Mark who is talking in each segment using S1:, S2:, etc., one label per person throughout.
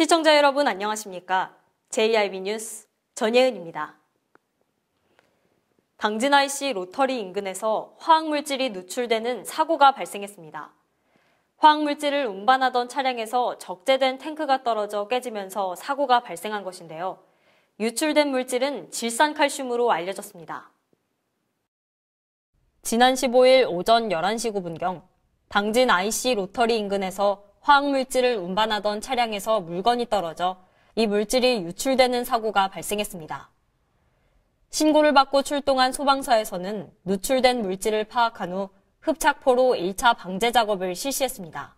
S1: 시청자 여러분 안녕하십니까? JIB 뉴스 전예은입니다. 당진 IC 로터리 인근에서 화학물질이 누출되는 사고가 발생했습니다. 화학물질을 운반하던 차량에서 적재된 탱크가 떨어져 깨지면서 사고가 발생한 것인데요. 유출된 물질은 질산칼슘으로 알려졌습니다. 지난 15일 오전 11시 9분경 당진 IC 로터리 인근에서 화학물질을 운반하던 차량에서 물건이 떨어져 이 물질이 유출되는 사고가 발생했습니다. 신고를 받고 출동한 소방서에서는 누출된 물질을 파악한 후 흡착포로 1차 방제 작업을 실시했습니다.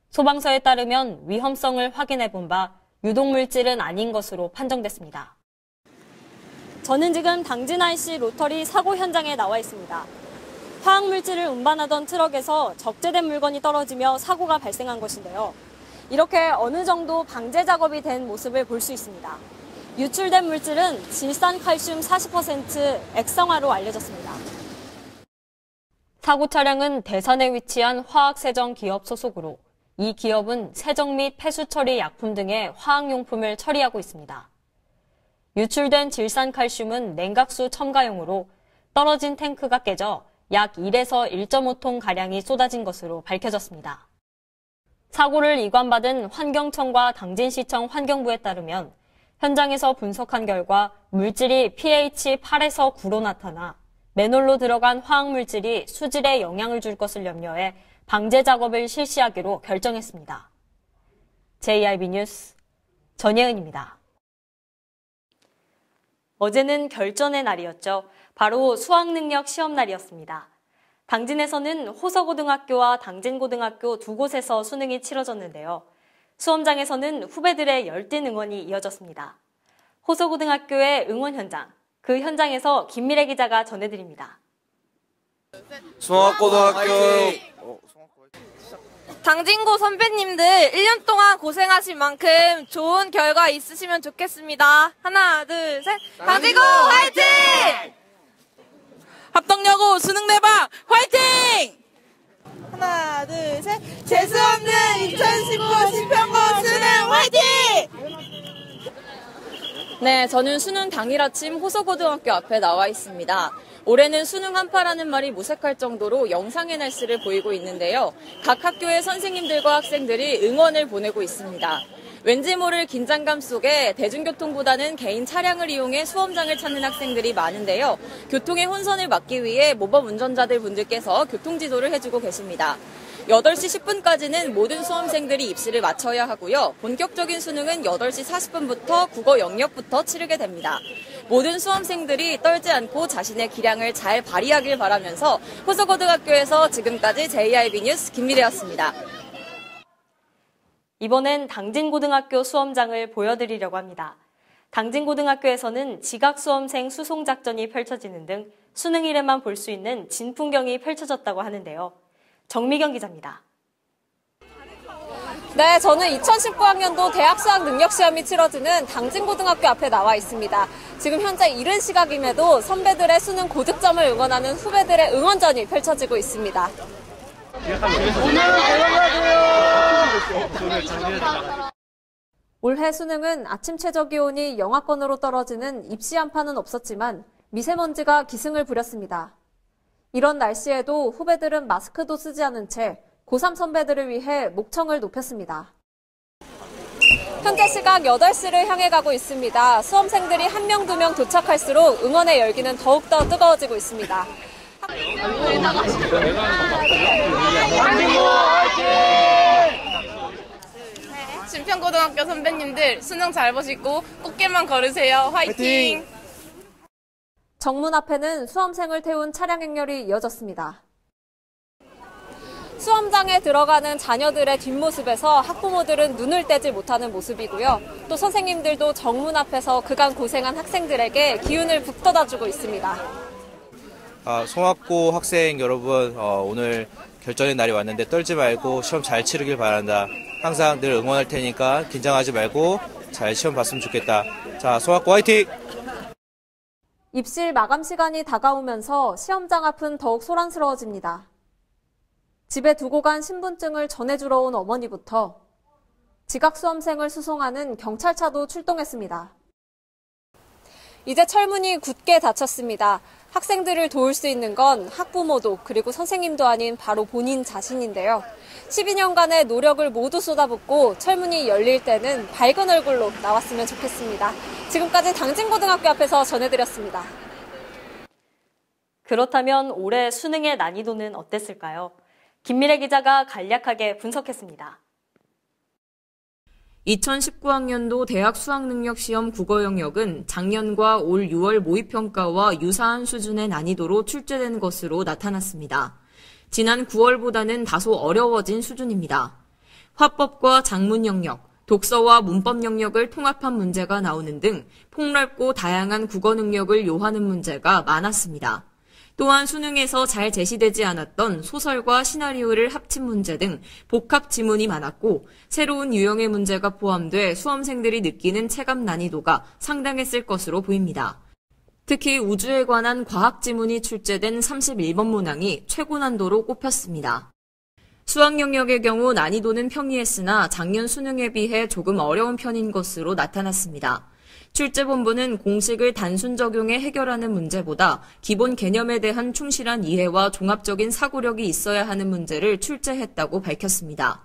S1: 소방서에 따르면 위험성을 확인해 본 바 유독물질은 아닌 것으로 판정됐습니다. 저는 지금 당진 IC 로터리 사고 현장에 나와 있습니다. 화학물질을 운반하던 트럭에서 적재된 물건이 떨어지며 사고가 발생한 것인데요. 이렇게 어느 정도 방제 작업이 된 모습을 볼 수 있습니다. 유출된 물질은 질산칼슘 40% 액성화로 알려졌습니다. 사고 차량은 대산에 위치한 화학세정 기업 소속으로 이 기업은 세정 및 폐수 처리 약품 등의 화학용품을 처리하고 있습니다. 유출된 질산칼슘은 냉각수 첨가용으로 떨어진 탱크가 깨져 약 1에서 1.5톤 가량이 쏟아진 것으로 밝혀졌습니다. 사고를 이관받은 환경청과 당진시청 환경부에 따르면 현장에서 분석한 결과 물질이 pH 8에서 9로 나타나 맨홀로 들어간 화학물질이 수질에 영향을 줄 것을 염려해 방제 작업을 실시하기로 결정했습니다. JIB 뉴스 전예은입니다. 어제는 결전의 날이었죠. 바로 수학능력 시험 날이었습니다. 당진에서는 호서고등학교와 당진고등학교 두 곳에서 수능이 치러졌는데요. 수험장에서는 후배들의 열띤 응원이 이어졌습니다. 호서고등학교의 응원 현장, 그 현장에서 김미래 기자가 전해드립니다.
S2: 수학고등학교
S3: 당진고 선배님들 1년 동안 고생하신 만큼 좋은 결과 있으시면 좋겠습니다. 하나, 둘, 셋. 당진고 화이팅!
S4: 합덕여고 수능 대박 화이팅!
S3: 하나, 둘, 셋. 재수 없는 2019 신평고 수능 화이팅!
S5: 네, 저는 수능 당일 아침 호서고등학교 앞에 나와 있습니다. 올해는 수능 한파라는 말이 무색할 정도로 영상의 날씨를 보이고 있는데요. 각 학교의 선생님들과 학생들이 응원을 보내고 있습니다. 왠지 모를 긴장감 속에 대중교통보다는 개인 차량을 이용해 수험장을 찾는 학생들이 많은데요. 교통의 혼선을 막기 위해 모범 운전자들 분들께서 교통지도를 해주고 계십니다. 8시 10분까지는 모든 수험생들이 입시를 마쳐야 하고요. 본격적인 수능은 8시 40분부터 국어 영역부터 치르게 됩니다. 모든 수험생들이 떨지 않고 자신의 기량을 잘 발휘하길 바라면서 호서고등학교에서 지금까지 JIB 뉴스 김미래였습니다.
S1: 이번엔 당진고등학교 수험장을 보여드리려고 합니다. 당진고등학교에서는 지각수험생 수송작전이 펼쳐지는 등 수능일에만 볼 수 있는 진풍경이 펼쳐졌다고 하는데요. 정미경 기자입니다.
S5: 네, 저는 2019학년도 대학 수학 능력 시험이 치러지는 당진고등학교 앞에 나와 있습니다. 지금 현재 이른 시각임에도 선배들의 수능 고득점을 응원하는 후배들의 응원전이 펼쳐지고 있습니다. 올해 수능은 아침 최저 기온이 영하권으로 떨어지는 입시 한파는 없었지만 미세먼지가 기승을 부렸습니다. 이런 날씨에도 후배들은 마스크도 쓰지 않은 채 고3 선배들을 위해 목청을 높였습니다. 현재 시각 8시를 향해 가고 있습니다. 수험생들이 1명, 2명 도착할수록 응원의 열기는 더욱더 뜨거워지고 있습니다.
S4: 신평고등학교 선배님들 수능 잘 보시고 꽃길만 걸으세요. 화이팅!
S5: 정문 앞에는 수험생을 태운 차량 행렬이 이어졌습니다. 수험장에 들어가는 자녀들의 뒷모습에서 학부모들은 눈을 떼지 못하는 모습이고요. 또 선생님들도 정문 앞에서 그간 고생한 학생들에게 기운을 북돋아주고 있습니다.
S2: 송학고 학생 여러분, 오늘 결전의 날이 왔는데 떨지 말고 시험 잘 치르길 바란다. 항상 늘 응원할 테니까 긴장하지 말고 잘 시험 봤으면 좋겠다. 자, 송학고 화이팅!
S5: 입실 마감 시간이 다가오면서 시험장 앞은 더욱 소란스러워집니다. 집에 두고 간 신분증을 전해주러 온 어머니부터
S6: 지각 수험생을 수송하는 경찰차도 출동했습니다. 이제 철문이 굳게 닫혔습니다. 학생들을 도울 수 있는 건 학부모도 그리고 선생님도 아닌 바로 본인 자신인데요. 12년간의 노력을 모두 쏟아붓고 철문이 열릴 때는 밝은 얼굴로 나왔으면 좋겠습니다. 지금까지 당진고등학교 앞에서 전해드렸습니다.
S1: 그렇다면 올해 수능의 난이도는 어땠을까요? 김미래 기자가 간략하게 분석했습니다.
S5: 2019학년도 대학 수학능력시험 국어 영역은 작년과 올 6월 모의평가와 유사한 수준의 난이도로 출제된 것으로 나타났습니다. 지난 9월보다는 다소 어려워진 수준입니다. 화법과 작문 영역, 독서와 문법 영역을 통합한 문제가 나오는 등 폭넓고 다양한 국어 능력을 요하는 문제가 많았습니다. 또한 수능에서 잘 제시되지 않았던 소설과 시나리오를 합친 문제 등 복합 지문이 많았고 새로운 유형의 문제가 포함돼 수험생들이 느끼는 체감 난이도가 상당했을 것으로 보입니다. 특히 우주에 관한 과학 지문이 출제된 31번 문항이 최고 난도로 꼽혔습니다. 수학 영역의 경우 난이도는 평이했으나 작년 수능에 비해 조금 어려운 편인 것으로 나타났습니다. 출제본부는 공식을 단순 적용해 해결하는 문제보다 기본 개념에 대한 충실한 이해와 종합적인 사고력이 있어야 하는 문제를 출제했다고 밝혔습니다.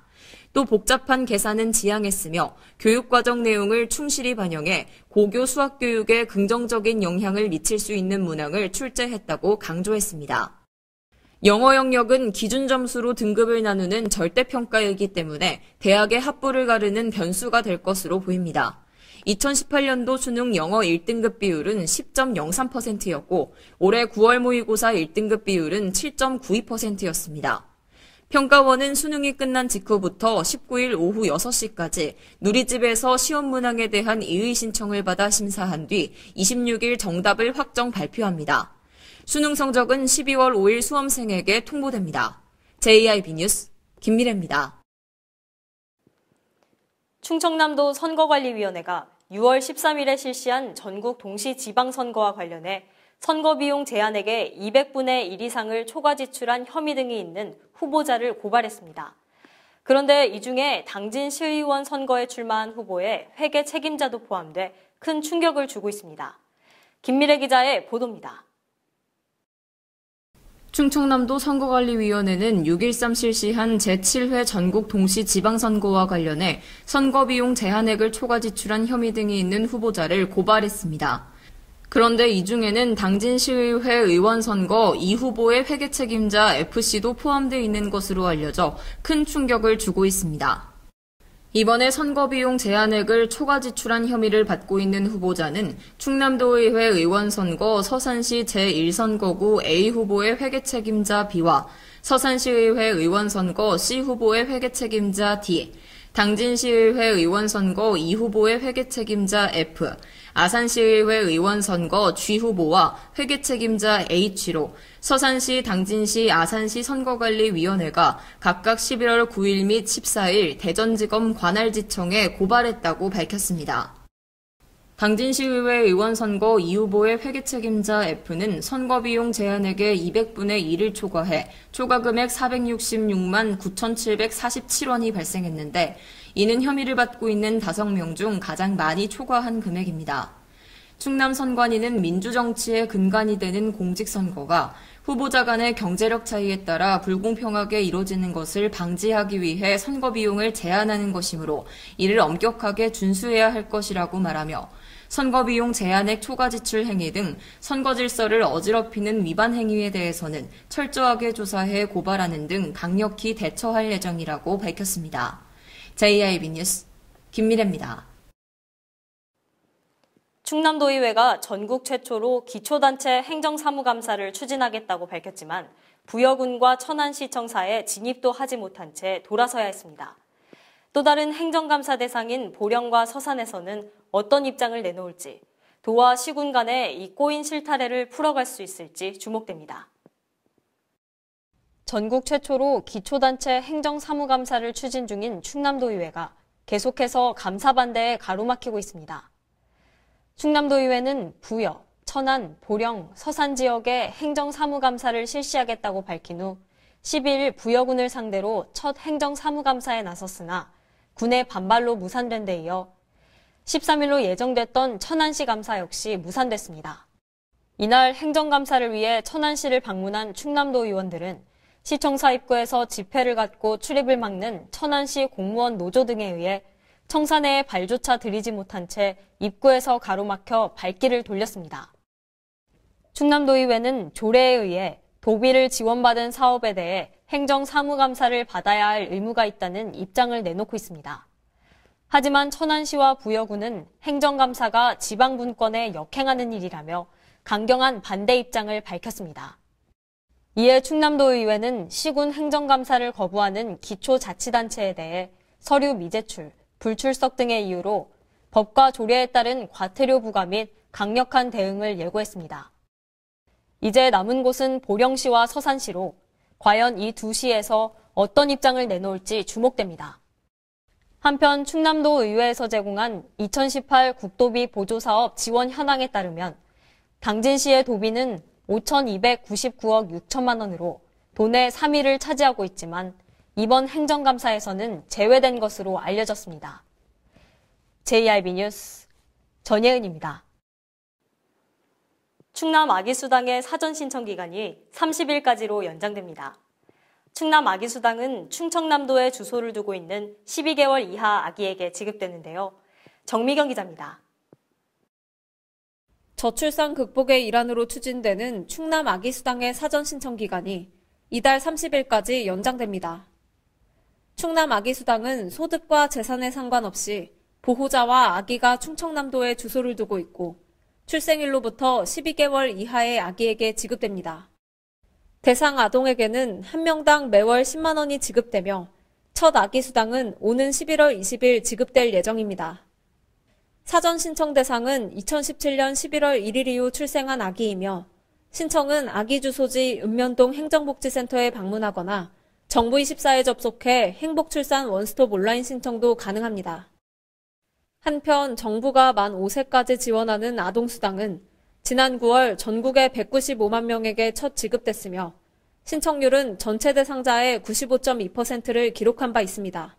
S5: 또 복잡한 계산은 지양했으며 교육과정 내용을 충실히 반영해 고교 수학교육에 긍정적인 영향을 미칠 수 있는 문항을 출제했다고 강조했습니다. 영어 영역은 기준 점수로 등급을 나누는 절대평가이기 때문에 대학의 합부를 가르는 변수가 될 것으로 보입니다. 2018년도 수능 영어 1등급 비율은 10.03%였고 올해 9월 모의고사 1등급 비율은 7.92%였습니다. 평가원은 수능이 끝난 직후부터 19일 오후 6시까지 누리집에서 시험 문항에 대한 이의 신청을 받아 심사한 뒤 26일 정답을 확정 발표합니다. 수능 성적은 12월 5일 수험생에게 통보됩니다. JIB 뉴스 김미래입니다.
S1: 충청남도 선거관리위원회가 6월 13일에 실시한 전국 동시지방선거와 관련해 선거비용 제한액의 200분의 1 이상을 초과 지출한 혐의 등이 있는 후보자를 고발했습니다. 그런데 이 중에 당진 시의원 선거에 출마한 후보의 회계 책임자도 포함돼 큰 충격을 주고 있습니다. 김미래 기자의 보도입니다.
S5: 충청남도 선거관리위원회는 6.13 실시한 제7회 전국 동시지방선거와 관련해 선거비용 제한액을 초과 지출한 혐의 등이 있는 후보자를 고발했습니다. 그런데 이 중에는 당진시의회 의원선거 이 후보의 회계 책임자 FC도 포함되어 있는 것으로 알려져 큰 충격을 주고 있습니다. 이번에 선거비용 제한액을 초과 지출한 혐의를 받고 있는 후보자는 충남도의회 의원선거 서산시 제1선거구 A 후보의 회계 책임자 B와 서산시의회 의원선거 C 후보의 회계 책임자 D, 당진시의회 의원선거 2 후보의 회계 책임자 F, 아산시의회 의원선거 G 후보와 회계 책임자 H로 서산시, 당진시, 아산시 선거관리위원회가 각각 11월 9일 및 14일 대전지검 관할지청에 고발했다고 밝혔습니다. 당진시의회 의원선거 2 후보의 회계 책임자 F는 선거비용 제한액의 200분의 1을 초과해 초과금액 466만 9,747원이 발생했는데 이는 혐의를 받고 있는 5명 중 가장 많이 초과한 금액입니다. 충남선관위는 민주정치의 근간이 되는 공직선거가 후보자 간의 경제력 차이에 따라 불공평하게 이뤄지는 것을 방지하기 위해 선거비용을 제한하는 것이므로 이를 엄격하게 준수해야 할 것이라고 말하며 선거비용 제한액 초과 지출 행위 등 선거 질서를 어지럽히는 위반 행위에 대해서는 철저하게 조사해 고발하는 등 강력히 대처할 예정이라고 밝혔습니다. JIB 뉴스 김미래입니다.
S1: 충남도의회가 전국 최초로 기초단체 행정사무감사를 추진하겠다고 밝혔지만 부여군과 천안시청사에 진입도 하지 못한 채 돌아서야 했습니다. 또 다른 행정감사 대상인 보령과 서산에서는 어떤 입장을 내놓을지, 도와 시군 간의 이 꼬인 실타래를 풀어갈 수 있을지 주목됩니다. 전국 최초로 기초단체 행정사무감사를 추진 중인 충남도의회가 계속해서 감사 반대에 가로막히고 있습니다. 충남도의회는 부여, 천안, 보령, 서산 지역에 행정사무감사를 실시하겠다고 밝힌 후 12일 부여군을 상대로 첫 행정사무감사에 나섰으나 군의 반발로 무산된 데 이어 13일로 예정됐던 천안시 감사 역시 무산됐습니다. 이날 행정감사를 위해 천안시를 방문한 충남도 의원들은 시청사 입구에서 집회를 갖고 출입을 막는 천안시 공무원 노조 등에 의해 청사 내에 발조차 들이지 못한 채 입구에서 가로막혀 발길을 돌렸습니다. 충남도의회는 조례에 의해 도비를 지원받은 사업에 대해 행정사무감사를 받아야 할 의무가 있다는 입장을 내놓고 있습니다. 하지만 천안시와 부여구는 행정감사가 지방분권에 역행하는 일이라며 강경한 반대 입장을 밝혔습니다. 이에 충남도의회는 시군 행정감사를 거부하는 기초자치단체에 대해 서류 미제출, 불출석 등의 이유로 법과 조례에 따른 과태료 부과 및 강력한 대응을 예고했습니다. 이제 남은 곳은 보령시와 서산시로 과연 이 두 시에서 어떤 입장을 내놓을지 주목됩니다. 한편 충남도 의회에서 제공한 2018 국도비 보조사업 지원 현황에 따르면 당진시의 도비는 5,299억 6천만 원으로 도내 3위를 차지하고 있지만 이번 행정감사에서는 제외된 것으로 알려졌습니다. JRB 뉴스 전예은입니다. 충남 아기수당의 사전 신청 기간이 30일까지로 연장됩니다. 충남 아기수당은 충청남도에 주소를 두고 있는 12개월 이하 아기에게 지급되는데요. 정미경 기자입니다.
S6: 저출산 극복의 일환으로 추진되는 충남 아기수당의 사전 신청 기간이 이달 30일까지 연장됩니다. 충남 아기수당은 소득과 재산에 상관없이 보호자와 아기가 충청남도에 주소를 두고 있고 출생일로부터 12개월 이하의 아기에게 지급됩니다. 대상 아동에게는 한 명당 매월 10만 원이 지급되며 첫 아기수당은 오는 11월 20일 지급될 예정입니다. 사전 신청 대상은 2017년 11월 1일 이후 출생한 아기이며 신청은 아기 주소지 읍면동 행정복지센터에 방문하거나 정부24에 접속해 행복출산 원스톱 온라인 신청도 가능합니다. 한편 정부가 만 5세까지 지원하는 아동수당은 지난 9월 전국에 195만 명에게 첫 지급됐으며 신청률은 전체 대상자의 95.2%를 기록한 바 있습니다.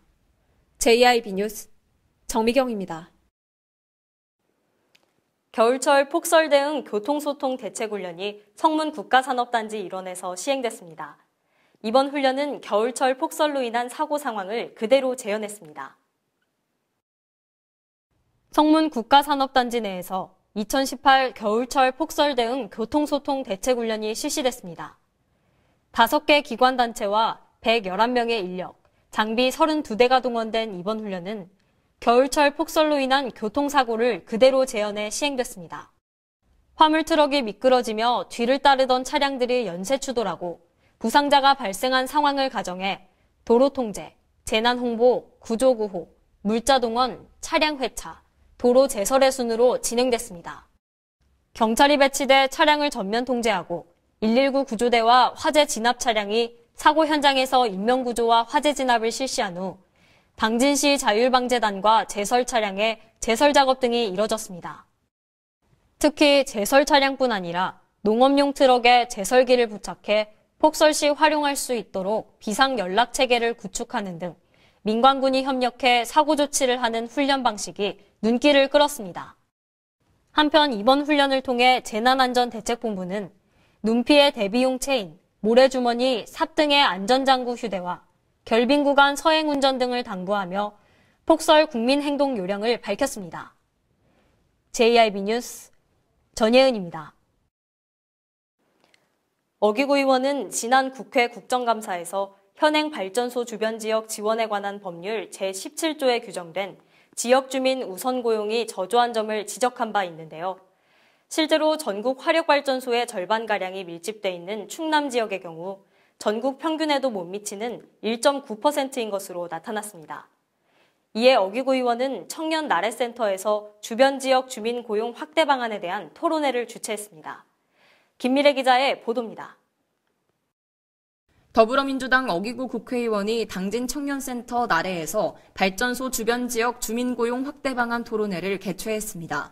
S6: JIB 뉴스 정미경입니다.
S1: 겨울철 폭설 대응 교통소통 대책훈련이 성문 국가산업단지 일원에서 시행됐습니다. 이번 훈련은 겨울철 폭설로 인한 사고 상황을 그대로 재현했습니다. 성문 국가산업단지 내에서 2018 겨울철 폭설 대응 교통소통 대책훈련이 실시됐습니다. 5개 기관단체와 111명의 인력, 장비 32대가 동원된 이번 훈련은 겨울철 폭설로 인한 교통사고를 그대로 재현해 시행됐습니다. 화물트럭이 미끄러지며 뒤를 따르던 차량들이 연쇄추돌하고 부상자가 발생한 상황을 가정해 도로통제, 재난홍보, 구조구호, 물자동원, 차량회차, 도로 제설의 순으로 진행됐습니다. 경찰이 배치돼 차량을 전면 통제하고 119 구조대와 화재 진압 차량이 사고 현장에서 인명구조와 화재 진압을 실시한 후 당진시 자율방재단과 제설 차량의 제설 작업 등이 이뤄졌습니다. 특히 제설 차량뿐 아니라 농업용 트럭에 제설기를 부착해 폭설 시 활용할 수 있도록 비상연락 체계를 구축하는 등 민관군이 협력해 사고 조치를 하는 훈련 방식이 눈길을 끌었습니다. 한편 이번 훈련을 통해 재난안전대책본부는 눈피해 대비용 체인, 모래주머니, 삽 등의 안전장구 휴대와 결빙 구간 서행 운전 등을 당부하며 폭설 국민행동 요령을 밝혔습니다. JIB 뉴스 전예은입니다. 어기구 의원은 지난 국회 국정감사에서 현행 발전소 주변 지역 지원에 관한 법률 제17조에 규정된 지역 주민 우선 고용이 저조한 점을 지적한 바 있는데요. 실제로 전국 화력발전소의 절반가량이 밀집돼 있는 충남 지역의 경우 전국 평균에도 못 미치는 1.9%인 것으로 나타났습니다. 이에 어기구 의원은 청년 나래센터에서 주변 지역 주민 고용 확대 방안에 대한 토론회를 주최했습니다. 김미래 기자의 보도입니다.
S5: 더불어민주당 어기구 국회의원이 당진 청년센터 나래에서 발전소 주변 지역 주민 고용 확대 방안 토론회를 개최했습니다.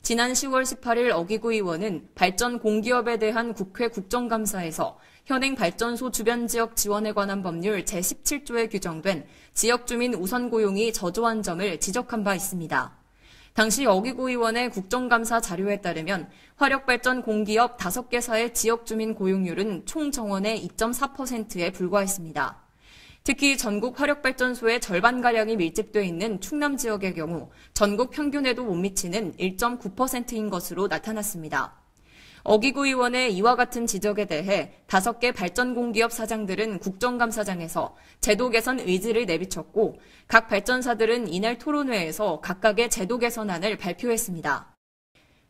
S5: 지난 10월 18일 어기구 의원은 발전 공기업에 대한 국회 국정감사에서 현행 발전소 주변 지역 지원에 관한 법률 제17조에 규정된 지역주민 우선 고용이 저조한 점을 지적한 바 있습니다. 당시 어기구 의원의 국정감사 자료에 따르면 화력발전 공기업 5개사의 지역주민 고용률은 총 정원의 2.4%에 불과했습니다. 특히 전국 화력발전소의 절반가량이 밀집돼 있는 충남 지역의 경우 전국 평균에도 못 미치는 1.9%인 것으로 나타났습니다. 어기구 의원의 이와 같은 지적에 대해 5개 발전공기업 사장들은 국정감사장에서 제도 개선 의지를 내비쳤고 각 발전사들은 이날 토론회에서 각각의 제도 개선안을 발표했습니다.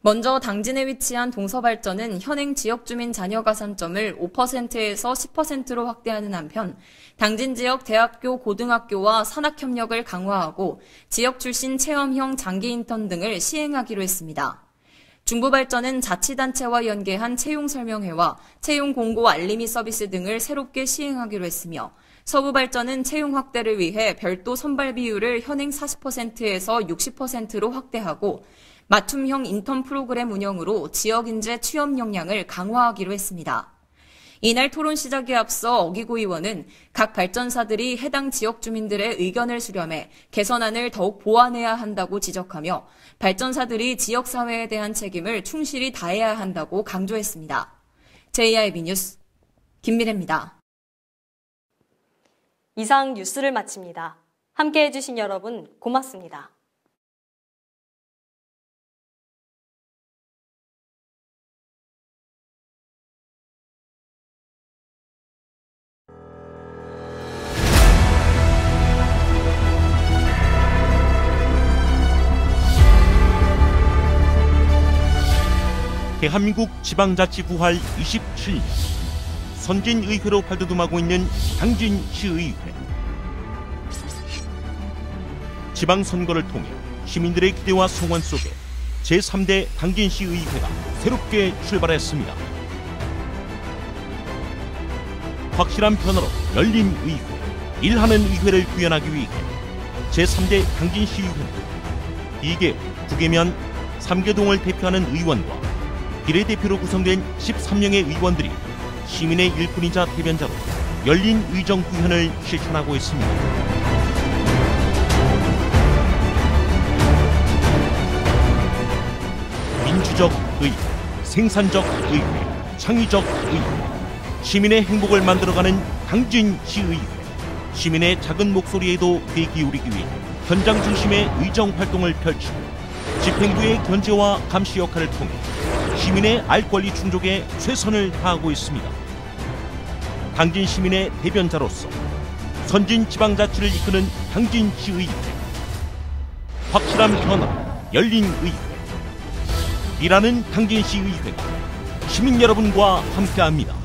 S5: 먼저 당진에 위치한 동서발전은 현행 지역주민 자녀 가산점을 5%에서 10%로 확대하는 한편 당진 지역 대학교, 고등학교와 산학협력을 강화하고 지역 출신 체험형 장기 인턴 등을 시행하기로 했습니다. 중부발전은 자치단체와 연계한 채용설명회와 채용공고 알림이 서비스 등을 새롭게 시행하기로 했으며 서부발전은 채용 확대를 위해 별도 선발 비율을 현행 40%에서 60%로 확대하고 맞춤형 인턴 프로그램 운영으로 지역인재 취업 역량을 강화하기로 했습니다. 이날 토론 시작에 앞서 어기구 의원은 각 발전사들이 해당 지역 주민들의 의견을 수렴해 개선안을 더욱 보완해야 한다고 지적하며 발전사들이 지역사회에 대한 책임을 충실히 다해야 한다고 강조했습니다. JIB 뉴스 김미래입니다.
S1: 이상 뉴스를 마칩니다. 함께해 주신 여러분 고맙습니다.
S7: 대한민국 지방자치 부활 27년 선진의회로 발돋움하고 있는 당진시의회. 지방선거를 통해 시민들의 기대와 소원 속에 제3대 당진시의회가 새롭게 출발했습니다. 확실한 변화로 열린 의회, 일하는 의회를 구현하기 위해 제3대 당진시의회는 2개, 9개면 3개동을 대표하는 의원과 비례대표로 구성된 13명의 의원들이 시민의 일꾼이자 대변자로 열린 의정 구현을 실천하고 있습니다. 민주적 의회, 생산적 의회, 창의적 의회, 시민의 행복을 만들어가는 당진시의회. 시민의 작은 목소리에도 귀 기울이기 위해 현장 중심의 의정 활동을 펼치고 집행부의 견제와 감시 역할을 통해 시민의 알 권리 충족에 최선을 다하고 있습니다. 당진 시민의 대변자로서 선진 지방자치를 이끄는 당진시의회. 확실한 변화, 열린 의회. 일하는 당진시의회가 시민 여러분과 함께합니다.